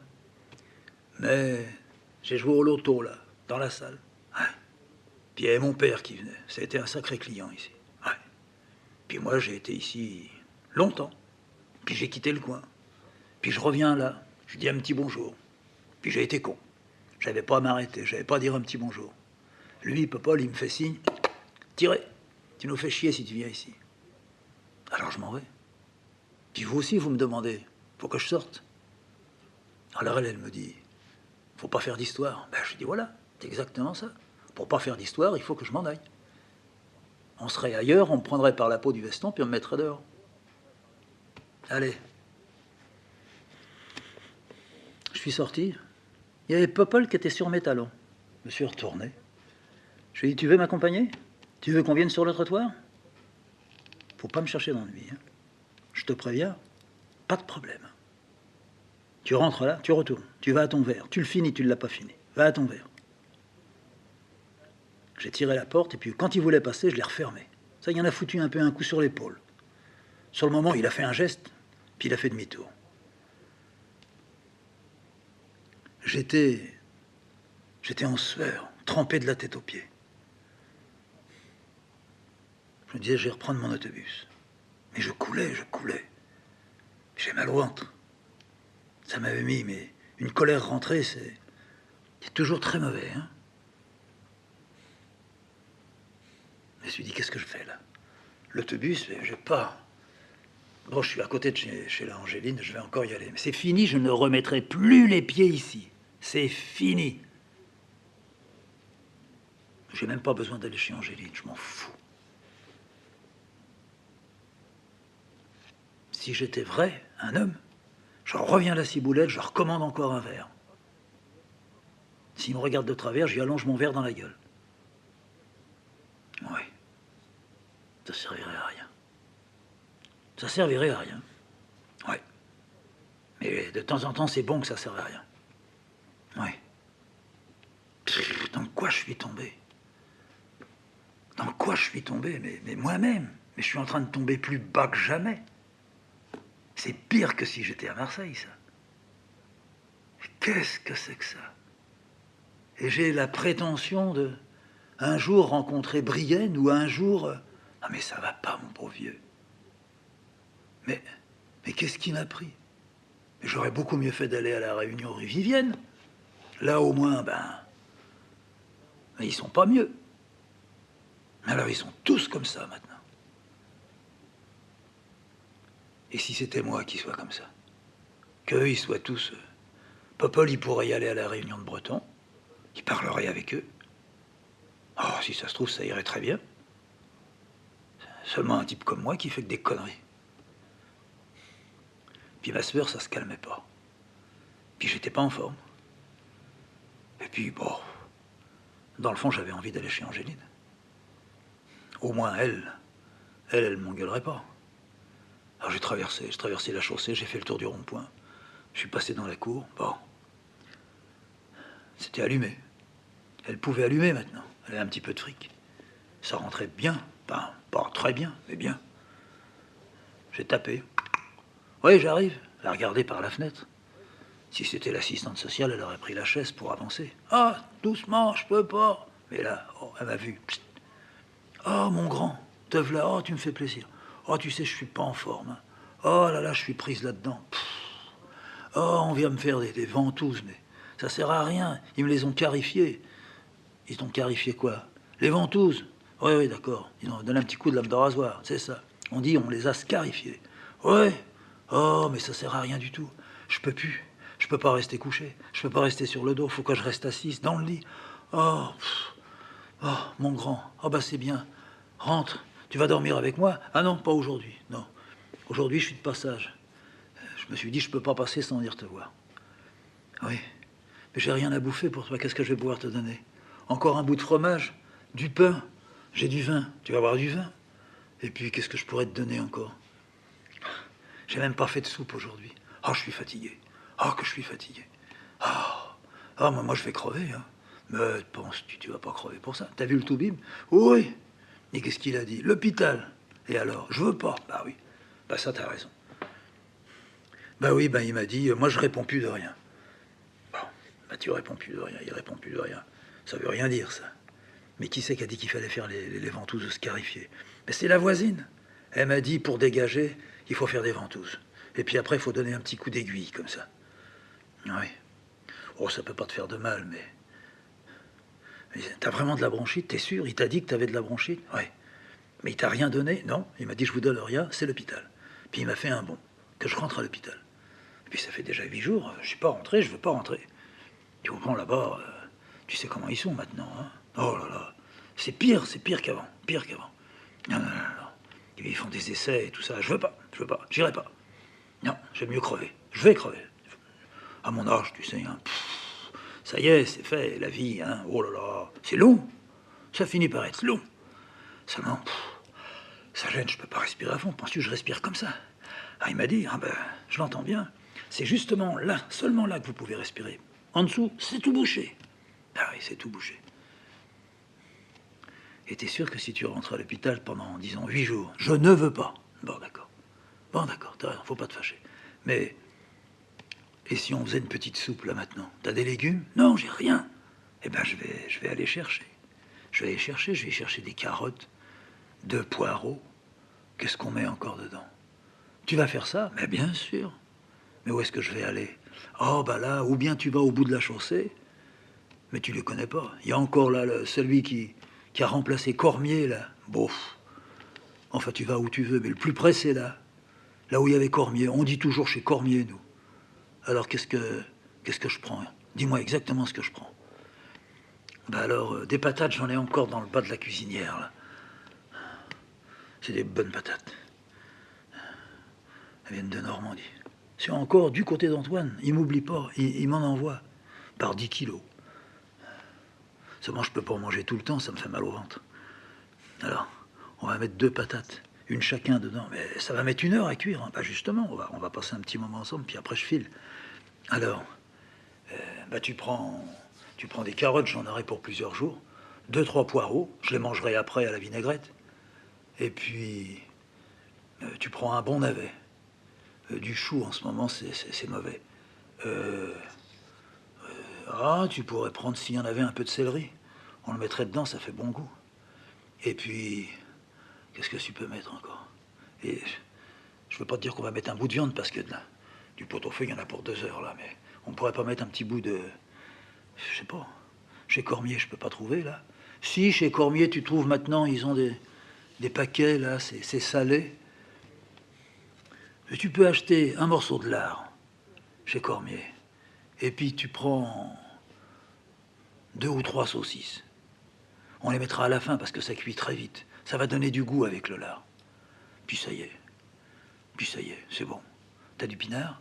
Speaker 1: Mais j'ai joué au loto, là, dans la salle. Ouais. Puis il y avait mon père qui venait. Ça a été un sacré client ici. Ouais. Puis moi, j'ai été ici longtemps. Puis j'ai quitté le coin. Puis je reviens là. Je dis un petit bonjour. Puis j'ai été con. J'avais pas à m'arrêter. J'avais pas à dire un petit bonjour. Lui, Popol, il me fait signe. Tirez. Tu nous fais chier si tu viens ici. Alors je m'en vais. Puis vous aussi, vous me demandez. Faut que je sorte. Alors elle me dit... Faut pas faire d'histoire. Ben, je dis voilà, c'est exactement ça. Pour pas faire d'histoire, il faut que je m'en aille. On serait ailleurs, on me prendrait par la peau du veston, puis on me mettrait dehors. Allez. Je suis sorti. Il y avait Popol qui était sur mes talons. Je me suis retourné. Je lui ai dit, tu veux m'accompagner? Tu veux qu'on vienne sur le trottoir? Faut pas me chercher d'ennui. Hein. Je te préviens, pas de problème. Tu rentres là, tu retournes. Tu vas à ton verre. Tu le finis, tu ne l'as pas fini. Va à ton verre. J'ai tiré la porte, et puis quand il voulait passer, je l'ai refermé. Ça, il en a foutu un peu un coup sur l'épaule. Sur le moment, il a fait un geste, puis il a fait demi-tour. J'étais en sueur, trempé de la tête aux pieds. Je me disais, je vais reprendre mon autobus. Mais je coulais. J'ai mal au ventre. Ça m'avait mis, mais une colère rentrée, c'est toujours très mauvais. Hein. Je me suis dit, qu'est-ce que je fais là? L'autobus, j'ai pas. Bon, je suis à côté de chez la Angéline, je vais encore y aller. Mais c'est fini, je ne remettrai plus les pieds ici. C'est fini. J'ai même pas besoin d'aller chez Angéline, je m'en fous. Si j'étais vrai, un homme, je reviens à la ciboulette, je recommande encore un verre. S'il me regarde de travers, j'y allonge mon verre dans la gueule. Oui. Ça servirait à rien. Ça servirait à rien. Oui. Mais de temps en temps, c'est bon que ça serve à rien. Oui. Dans quoi je suis tombé? Dans quoi je suis tombé? Mais moi-même. Mais je suis en train de tomber plus bas que jamais. C'est pire que si j'étais à Marseille, ça. Qu'est-ce que c'est que ça? Et j'ai la prétention de un jour rencontrer Brienne ou un jour... Ah mais ça va pas, mon pauvre vieux. Mais qu'est-ce qui m'a pris? J'aurais beaucoup mieux fait d'aller à la réunion rue Vivienne. Là, au moins, ils sont pas mieux. Alors, ils sont tous comme ça, maintenant. Et si c'était moi qui sois comme ça? Qu'eux, ils soient tous... Popol, il pourrait y aller à la réunion de Breton. Il parlerait avec eux. Oh, si ça se trouve, ça irait très bien. Seulement un type comme moi qui fait que des conneries. Puis ma sœur, ça se calmait pas. Puis j'étais pas en forme. Et puis, bon, dans le fond, j'avais envie d'aller chez Angéline. Au moins, elle m'engueulerait pas. Alors j'ai traversé la chaussée, j'ai fait le tour du rond-point. Je suis passé dans la cour. Bon, c'était allumé. Elle pouvait allumer maintenant. Elle avait un petit peu de fric. Ça rentrait bien. Enfin, pas très bien, mais bien. J'ai tapé. Oui, j'arrive. Elle a regardé par la fenêtre. Si c'était l'assistante sociale, elle aurait pris la chaise pour avancer. Ah, doucement, je peux pas. Mais là, oh, elle m'a vu. Psst. Oh, mon grand, te v'là. Oh, tu me fais plaisir. Oh, tu sais, je suis pas en forme. Hein. Oh là là, je suis prise là-dedans. Oh, on vient me faire des ventouses, mais ça sert à rien. Ils me les ont carifiées. Ils t'ont carifié quoi? Les ventouses. Oui, oui, d'accord. Ils ont donné un petit coup de lame de rasoir, c'est ça. On dit, on les a scarifiés. Ouais. Oh, mais ça sert à rien du tout. Je peux plus. Je peux pas rester couché. Je peux pas rester sur le dos. Faut que je reste assise dans le lit. Oh, oh, mon grand. Oh, bah c'est bien. Rentre. Tu vas dormir avec moi? Ah non, pas aujourd'hui. Non. Aujourd'hui, je suis de passage. Je me suis dit, je peux pas passer sans venir te voir. Oui. Mais j'ai rien à bouffer pour toi. Qu'est-ce que je vais pouvoir te donner? Encore un bout de fromage? Du pain? J'ai du vin. Tu vas avoir du vin? Et puis, qu'est-ce que je pourrais te donner encore? J'ai même pas fait de soupe aujourd'hui. Ah, je suis fatigué. Ah, que je suis fatigué. Ah, ah moi, je vais crever. Hein. Mais penses-tu, tu vas pas crever pour ça? T'as vu le Toubib? Oui. Et qu'est-ce qu'il a dit? L'hôpital. Et alors? Je veux pas. Bah oui. Bah ça, t'as raison. Bah oui, bah il m'a dit, moi, je réponds plus de rien. Bon, bah tu réponds plus de rien. Il répond plus de rien. Ça veut rien dire, ça. Mais qui c'est qui a dit qu'il fallait faire les ventouses scarifiées? Mais c'est la voisine. Elle m'a dit, pour dégager, il faut faire des ventouses. Et puis après, il faut donner un petit coup d'aiguille, comme ça. Oui. Oh, ça peut pas te faire de mal, mais t'as vraiment de la bronchite, t'es sûr? Il t'a dit que t'avais de la bronchite? Oui. Mais il t'a rien donné? Non. Il m'a dit, je vous donne rien, c'est l'hôpital. Puis il m'a fait un bon, que je rentre à l'hôpital. Et puis ça fait déjà 8 jours, je suis pas rentré, je veux pas rentrer. Tu comprends, là-bas, tu sais comment ils sont maintenant, hein? Oh là là. C'est pire qu'avant, pire qu'avant. Non, non, non, non. Et puis ils font des essais et tout ça. Je veux pas, j'irai pas. Non, j'aime mieux crever. Je vais crever. À mon âge, tu sais, hein. Ça y est, c'est fait, la vie, hein. Oh là là, c'est long. Ça finit par être long. Seulement, ça gêne, je peux pas respirer à fond. Penses-tu que je respire comme ça? Ah, il m'a dit, ah ben, je l'entends bien. C'est justement là, seulement là que vous pouvez respirer. En dessous, c'est tout bouché. Ah oui, c'est tout bouché. Et t'es sûr que si tu rentres à l'hôpital pendant, disons, 8 jours, je ne veux pas. Bon, d'accord. Bon, d'accord, t'as raison, faut pas te fâcher. Mais, et si on faisait une petite soupe, là, maintenant? T'as des légumes? Non, j'ai rien. Eh ben, je vais aller chercher. Je vais y chercher des carottes, 2 poireaux. Qu'est-ce qu'on met encore dedans? Tu vas faire ça? Mais bien sûr. Mais où est-ce que je vais aller? Oh, bah là, ou bien tu vas au bout de la chaussée, mais tu les connais pas. Il y a encore là celui qui a remplacé Cormier, là. Bof. Enfin, tu vas où tu veux, mais le plus près, c'est là. Là où il y avait Cormier. On dit toujours chez Cormier, nous. Alors, qu'est-ce que je prends? Dis-moi exactement ce que je prends. Bah alors, des patates, j'en ai encore dans le bas de la cuisinière, là. C'est des bonnes patates. Elles viennent de Normandie. C'est encore du côté d'Antoine. Il m'oublie pas. Il m'en envoie. Par 10 kilos. Seulement, je peux pas en manger tout le temps, ça me fait mal au ventre. Alors, on va mettre 2 patates, une chacun dedans. Mais ça va mettre 1 heure à cuire. Hein. Bah justement, on va passer un petit moment ensemble, puis après je file. Alors, bah tu prends des carottes, j'en aurai pour plusieurs jours. 2-3 poireaux, je les mangerai après à la vinaigrette. Et puis, tu prends un bon navet. Du chou, en ce moment, c'est mauvais. Tu pourrais prendre, s'il y en avait, un peu de céleri. On le mettrait dedans, ça fait bon goût. Et puis, qu'est-ce que tu peux mettre encore? Et je veux pas te dire qu'on va mettre un bout de viande, parce que là, du pot-au-feu, il y en a pour 2 heures, là. Mais on pourrait pas mettre un petit bout de... Je sais pas. Chez Cormier, je peux pas trouver, là. Si, chez Cormier, tu trouves maintenant, ils ont des paquets, là, c'est salé. Et tu peux acheter un morceau de lard chez Cormier. Et puis tu prends 2 ou 3 saucisses. On les mettra à la fin parce que ça cuit très vite. Ça va donner du goût avec le lard. Puis ça y est. C'est bon. T'as du pinard?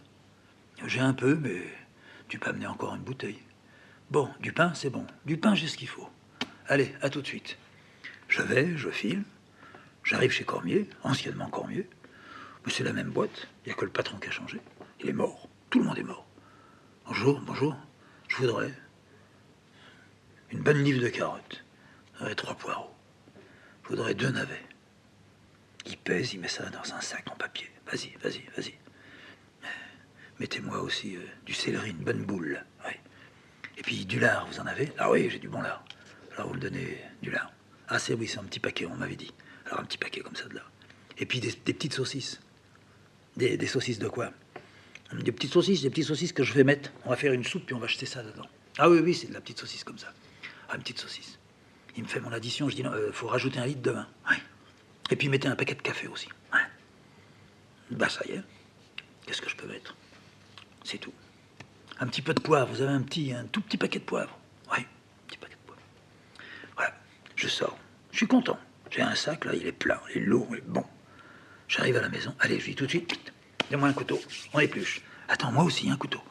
Speaker 1: J'ai un peu, mais tu peux amener encore une bouteille. Bon, du pain, c'est bon. Du pain, j'ai ce qu'il faut. Allez, à tout de suite. Je file. J'arrive chez Cormier, anciennement Cormier. Mais c'est la même boîte. Il n'y a que le patron qui a changé. Il est mort. Tout le monde est mort. Bonjour. Je voudrais une bonne livre de carottes. Je voudrais 3 poireaux. Je voudrais 2 navets. Il pèse, il met ça dans un sac en papier. Vas-y. Mettez-moi aussi du céleri, une bonne boule. Oui. Et puis du lard, vous en avez? Ah oui, j'ai du bon lard. Alors vous me donnez du lard. Ah c'est un petit paquet, on m'avait dit. Alors un petit paquet comme ça de lard. Et puis des petites saucisses. Des saucisses de quoi? Des petites saucisses que je vais mettre. On va faire une soupe, puis on va jeter ça dedans. Ah oui, c'est de la petite saucisse comme ça. Ah, une petite saucisse. Il me fait mon addition, je dis non, faut rajouter 1 litre de vin. Ouais. Et puis mettez un paquet de café aussi. Ouais. Bah ça y est. Qu'est-ce que je peux mettre? C'est tout. Un petit peu de poivre. Vous avez un tout petit paquet de poivre? Oui, un petit paquet de poivre. Voilà. Je sors. Je suis content. J'ai un sac là, il est plein, il est lourd, il est bon. J'arrive à la maison. Allez, je dis tout de suite, donne-moi un couteau. On épluche. Attends, moi aussi, un couteau.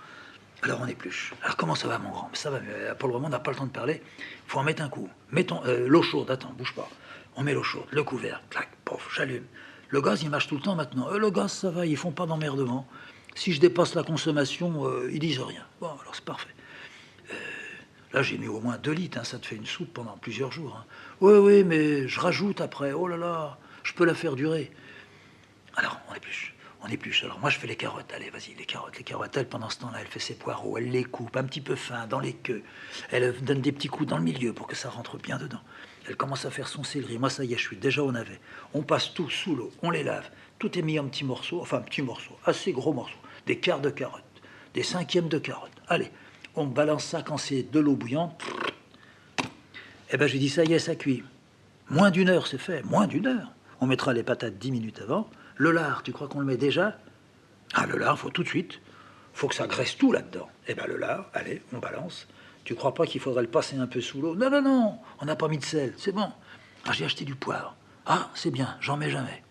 Speaker 1: Alors on épluche. Alors comment ça va, mon grand? Ça va, mais pour le moment, on n'a pas le temps de parler. Il faut en mettre un coup. Mettons l'eau chaude. Attends, bouge pas. On met l'eau chaude, le couvercle, clac, pof, j'allume. Le gaz, il marche tout le temps maintenant. Le gaz, ça va, ils font pas d'emmerdement. Si je dépasse la consommation, ils disent rien. Bon, alors c'est parfait. Là, j'ai mis au moins 2 litres, hein, ça te fait une soupe pendant plusieurs jours. Hein. Oui, oui, mais je rajoute après. Oh là là, je peux la faire durer. Alors, on épluche. On épluche. Alors, moi, je fais les carottes. Allez, vas-y, les carottes. Les carottes, elle, pendant ce temps-là, elle fait ses poireaux. Elle les coupe un petit peu fin dans les queues. Elle donne des petits coups dans le milieu pour que ça rentre bien dedans. Elle commence à faire son céleri. Moi, ça y est, je suis déjà au navet. On passe tout sous l'eau. On les lave. Tout est mis en petits morceaux. Enfin, petits morceaux. Assez gros morceaux. Des quarts de carottes. Des cinquièmes de carottes. Allez, on balance ça quand c'est de l'eau bouillante. Eh ben, je lui dis, ça y est, ça cuit. Moins d'1 heure, c'est fait. Moins d'1 heure. On mettra les patates 10 minutes avant. Le lard, tu crois qu'on le met déjà? Ah, le lard, faut tout de suite. Faut que ça graisse tout là-dedans. Eh ben, le lard, allez, on balance. Tu crois pas qu'il faudrait le passer un peu sous l'eau? Non, non, non, on n'a pas mis de sel, c'est bon. Ah, j'ai acheté du poivre. Ah, c'est bien, j'en mets jamais.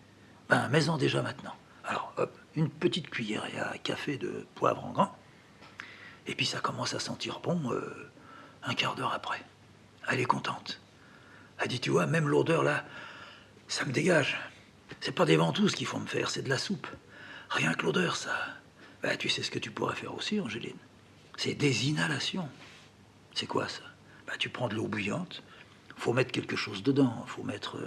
Speaker 1: Ben, mets-en déjà maintenant. Alors, hop, une petite cuillère à café de poivre en grand. Et puis ça commence à sentir bon 1/4 d'heure après. Elle est contente. Elle dit, tu vois, même l'odeur là, ça me dégage. C'est pas des ventouses qu'il faut me faire, c'est de la soupe. Rien que l'odeur, ça. Ben, tu sais ce que tu pourrais faire aussi, Angéline. C'est des inhalations. C'est quoi ça? Ben, tu prends de l'eau bouillante, faut mettre quelque chose dedans, faut mettre...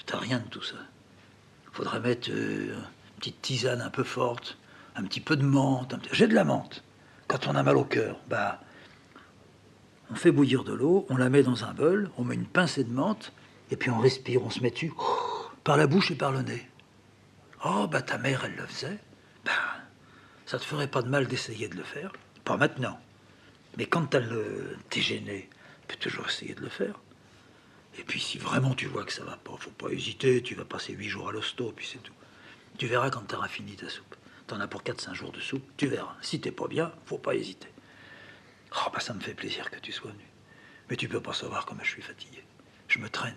Speaker 1: T'as rien de tout ça. Faudrait mettre une petite tisane un peu forte, un petit peu de menthe. J'ai de la menthe. Quand on a mal au cœur, bah, on fait bouillir de l'eau, on la met dans un bol, on met une pincée de menthe, et puis on respire, on se met dessus, par la bouche et par le nez. Oh, bah ta mère, elle le faisait. Ben, ça te ferait pas de mal d'essayer de le faire. Pas maintenant. Mais quand t'es gêné, tu peux toujours essayer de le faire. Et puis si vraiment tu vois que ça va pas, faut pas hésiter, tu vas passer 8 jours à l'hosto, puis c'est tout. Tu verras quand t'auras fini ta soupe. T'en as pour 4-5 jours de soupe, tu verras. Si t'es pas bien, faut pas hésiter. Oh, bah ça me fait plaisir que tu sois venu. Mais tu peux pas savoir comment je suis fatigué. Je me traîne.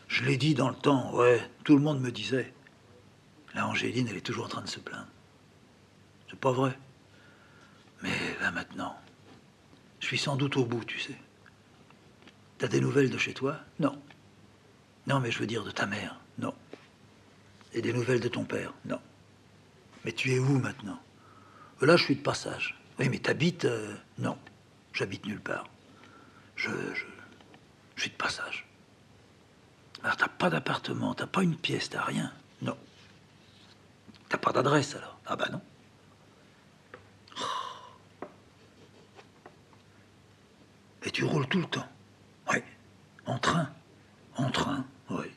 Speaker 1: Je l'ai dit dans le temps, ouais, tout le monde me disait. Là, Angéline, elle est toujours en train de se plaindre. C'est pas vrai. Mais là, maintenant, je suis sans doute au bout, tu sais. T'as des nouvelles de chez toi? Non. Non, mais je veux dire de ta mère? Non. Et des nouvelles de ton père? Non. Mais tu es où maintenant? Là, je suis de passage. Oui, mais t'habites... non, j'habite nulle part. Je suis de passage. Alors, t'as pas d'appartement, t'as pas une pièce, t'as rien? Non. T'as pas d'adresse, alors? Ah bah non. Et tu roules tout le temps? Oui. En train? En train, oui.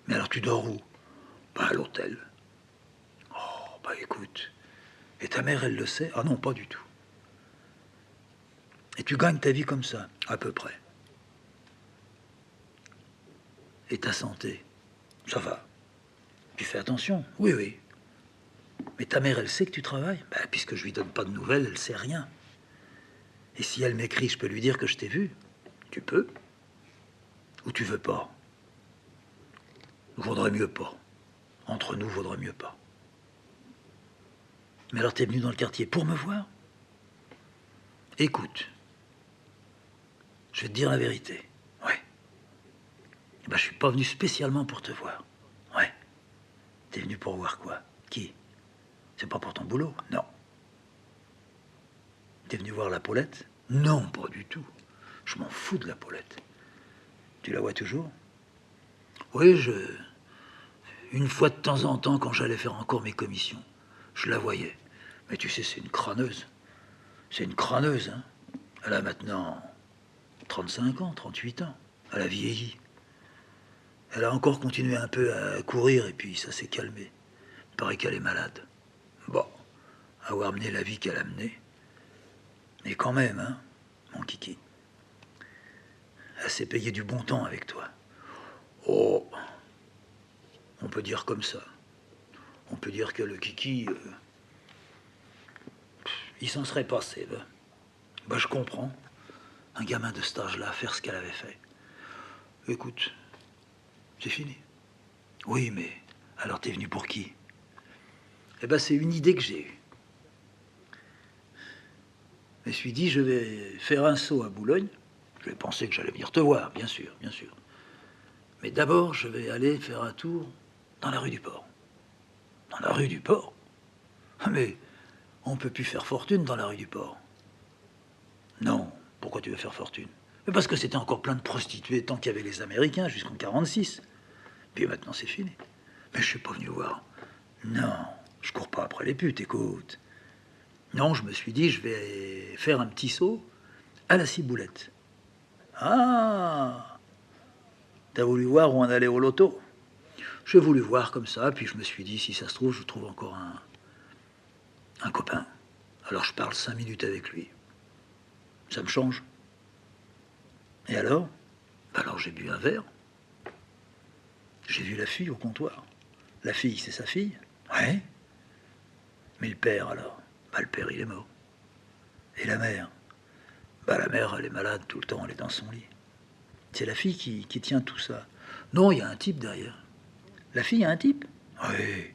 Speaker 1: Mais alors, tu dors où? Bah, à l'hôtel. Oh, bah écoute. Et ta mère, elle le sait? Ah non, pas du tout. Et tu gagnes ta vie comme ça, à peu près. Et ta santé? Ça va. Tu fais attention? Oui, oui. Mais ta mère, elle sait que tu travailles? Ben, puisque je lui donne pas de nouvelles, elle sait rien. Et si elle m'écrit, je peux lui dire que je t'ai vu? Tu peux? Ou tu veux pas? Vaudrait mieux pas. Entre nous, vaudrait mieux pas. Mais alors t'es venu dans le quartier pour me voir? Écoute, je vais te dire la vérité. Ouais. Ben, je suis pas venu spécialement pour te voir. Ouais. T'es venu pour voir quoi? Qui? C'est pas pour ton boulot? Non. T'es venu voir la Paulette? Non, pas du tout. Je m'en fous de la Paulette. Tu la vois toujours? Oui, une fois de temps en temps, quand j'allais faire encore mes commissions, je la voyais. Mais tu sais, c'est une crâneuse. C'est une crâneuse, hein. Elle a maintenant 35 ans, 38 ans. Elle a vieilli. Elle a encore continué un peu à courir et puis ça s'est calmé. Il paraît qu'elle est malade. Bon, avoir mené la vie qu'elle a menée. Mais quand même, hein, mon kiki. Elle s'est payée du bon temps avec toi. Oh, on peut dire comme ça. On peut dire que le kiki, il s'en serait passé. Bah, je comprends. Un gamin de cet âge-là, faire ce qu'elle avait fait. Écoute, c'est fini. Oui, mais alors t'es venu pour qui? Eh ben, c'est une idée que j'ai eue. Je me suis dit, je vais faire un saut à Boulogne. Je vais penser que j'allais venir te voir, bien sûr, bien sûr. Mais d'abord, je vais aller faire un tour dans la rue du Port. Dans la rue du Port? Mais on peut plus faire fortune dans la rue du Port. Non, pourquoi tu veux faire fortune? Mais parce que c'était encore plein de prostituées tant qu'il y avait les Américains jusqu'en 46. Puis maintenant c'est fini. Mais je suis pas venu voir. Non, je cours pas après les putes, écoute. Non, je me suis dit, je vais faire un petit saut à la ciboulette. Ah, t'as voulu voir où on allait au loto? J'ai voulu voir comme ça, puis je me suis dit, si ça se trouve, je trouve encore un copain. Alors je parle 5 minutes avec lui. Ça me change. Et alors? Alors j'ai bu un verre. J'ai vu la fille au comptoir. La fille, c'est sa fille? Ouais. Mais le père, alors? Bah, le père, il est mort. Et la mère? Bah, la mère, elle est malade tout le temps, elle est dans son lit. C'est la fille qui tient tout ça. Non, il y a un type derrière. La fille a un type? Oui.